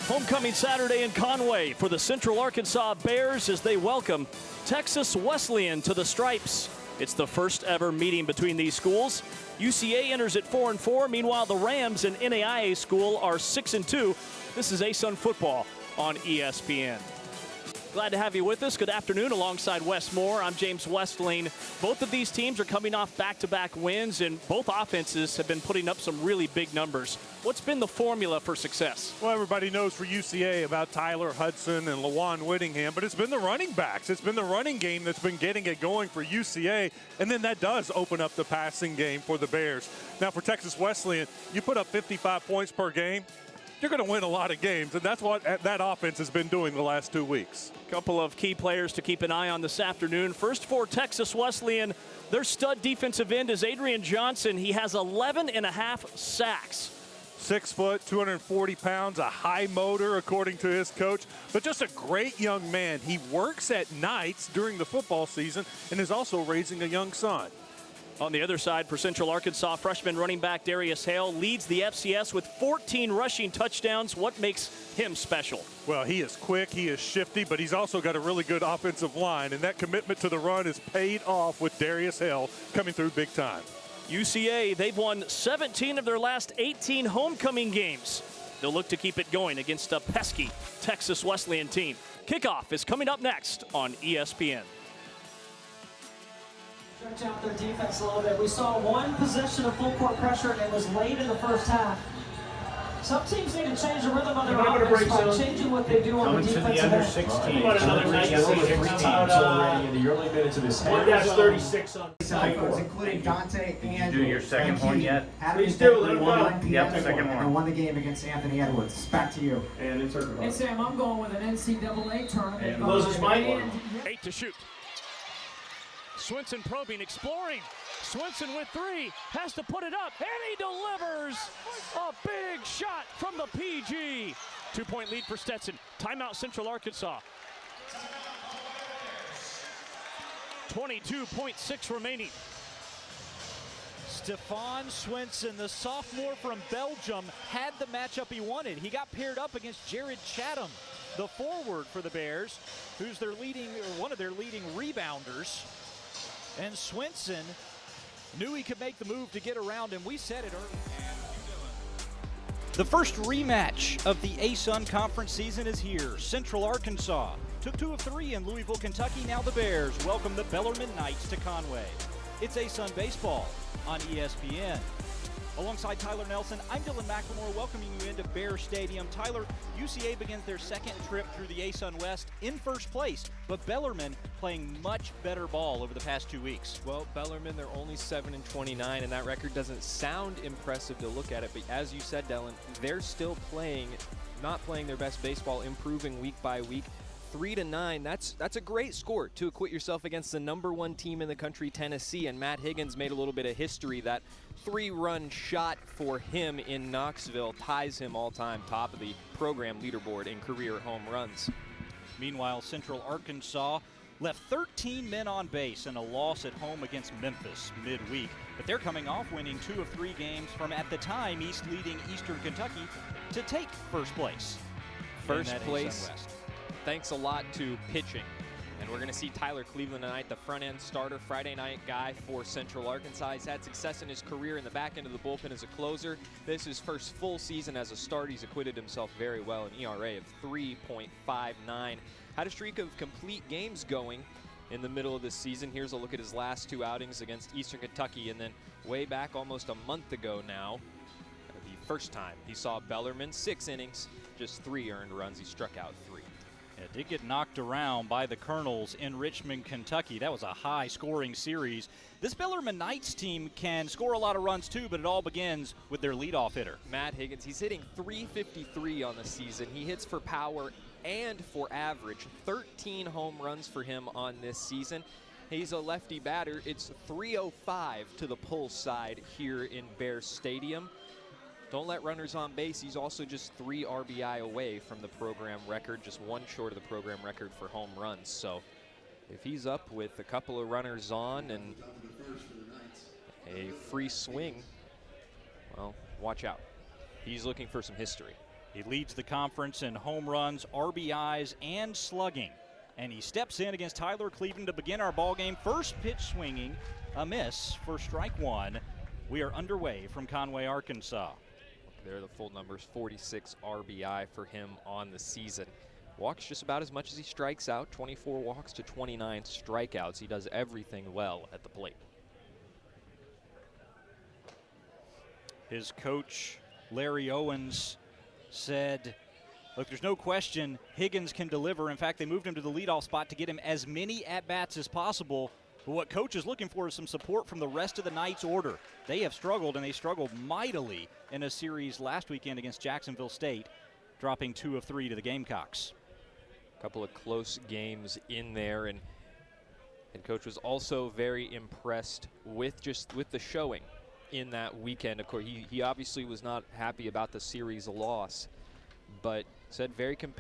Homecoming Saturday in Conway for the Central Arkansas Bears as they welcome Texas Wesleyan to the Stripes. It's the first ever meeting between these schools. UCA enters at 4-4. Meanwhile, the Rams, an NAIA school, are 6-2. This is ASUN football on ESPN. Glad to have you with us. Good afternoon alongside Wes Moore. I'm James Westling. Both of these teams are coming off back-to-back wins, and both offenses have been putting up some really big numbers. What's been the formula for success? Well, everybody knows for UCA about Tyler Hudson and Lawan Whittingham, but it's been the running backs. It's been the running game that's been getting it going for UCA, and then that does open up the passing game for the Bears. Now, for Texas Wesleyan, you put up 55 points per game, you're going to win a lot of games, and that's what that offense has been doing the last 2 weeks. A couple of key players to keep an eye on this afternoon. First for Texas Wesleyan, their stud defensive end is Adrian Johnson. He has 11.5 sacks. 6 foot, 240 pounds, a high motor, according to his coach, but just a great young man. He works at nights during the football season and is also raising a young son. On the other side for Central Arkansas, freshman running back Darius Hale leads the FCS with 14 rushing touchdowns. What makes him special? Well, he is quick, he is shifty, but he's also got a really good offensive line, and that commitment to the run is paid off with Darius Hale coming through big time. UCA, they've won 17 of their last 18 homecoming games. They'll look to keep it going against a pesky Texas Wesleyan team. Kickoff is coming up next on ESPN. Stretch out their defense a little bit. We saw one possession of full court pressure, and it was late in the first half. Some teams need to change the rhythm of their offense by changing what they do on the defensive end. 16. Already in the early minutes of this half. That's 36 on including Dante and. Did you do your second point yet? Please do. Let him go. Yep, second one. And won the game against Anthony Edwards. Back to you. And it's over. Hey Sam, I'm going with an NCAA tournament. Moses Mighty. 8 to shoot. Swinson probing, exploring. Swinson with 3, has to put it up, and he delivers a big shot from the PG. 2-point lead for Stetson. Timeout Central Arkansas. 22.6 remaining. Stefan Swinson, the sophomore from Belgium, had the matchup he wanted. He got paired up against Jared Chatham, the forward for the Bears, who's their leading, or one of their leading rebounders. And Swinson knew he could make the move to get around him. We said it early. The first rematch of the ASUN Conference season is here. Central Arkansas took 2 of 3 in Louisville, Kentucky. Now the Bears welcome the Bellarmine Knights to Conway. It's ASUN Baseball on ESPN. Alongside Tyler Nelson, I'm Dylan McLemore welcoming you into Bear Stadium. Tyler, UCA begins their second trip through the ASUN West in first place, but Bellarmine playing much better ball over the past 2 weeks. Well, Bellarmine, they're only 7-29, and that record doesn't sound impressive to look at it, but as you said, Dylan, they're still not playing their best baseball, improving week by week. 3-9, that's a great score to acquit yourself against the #1 team in the country, Tennessee, and Matt Higgins made a little bit of history. That 3-run shot for him in Knoxville ties him all-time top of the program leaderboard in career home runs. Meanwhile, Central Arkansas left 13 men on base in a loss at home against Memphis midweek, but they're coming off winning 2 of 3 games from, at the time, East leading Eastern Kentucky to take first place. First place. Thanks a lot to pitching. And we're going to see Tyler Cleveland tonight, the front-end starter, Friday night guy for Central Arkansas. He's had success in his career in the back end of the bullpen as a closer. This is his first full season as a start. He's acquitted himself very well, an ERA of 3.59. Had a streak of complete games going in the middle of the season. Here's a look at his last 2 outings against Eastern Kentucky, and then way back almost a month ago now, the first time he saw Bellarmine, 6 innings, just 3 earned runs. He struck out 3. It did get knocked around by the Colonels in Richmond, Kentucky. That was a high-scoring series. This Bellarmine Knights team can score a lot of runs, too, but it all begins with their leadoff hitter. Matt Higgins, he's hitting .353 on the season. He hits for power and for average. 13 home runs for him on this season. He's a lefty batter. It's .305 to the pull side here in Bear Stadium. Don't let runners on base. He's also just 3 RBI away from the program record, just 1 short of the program record for home runs. So if he's up with a couple of runners on and a free swing, well, watch out. He's looking for some history. He leads the conference in home runs, RBIs, and slugging. And he steps in against Tyler Cleveland to begin our ball game. First pitch swinging, a miss for strike one. We are underway from Conway, Arkansas. There are the full numbers, 46 RBI for him on the season. Walks just about as much as he strikes out, 24 walks to 29 strikeouts. He does everything well at the plate. His coach, Larry Owens, said, look, there's no question Higgins can deliver. In fact, they moved him to the leadoff spot to get him as many at-bats as possible. But what coach is looking for is some support from the rest of the night's order. They have struggled, and they struggled mightily in a series last weekend against Jacksonville State, dropping 2 of 3 to the Gamecocks. A couple of close games in there, and coach was also very impressed with the showing in that weekend. Of course, he obviously was not happy about the series loss, but said very competitive.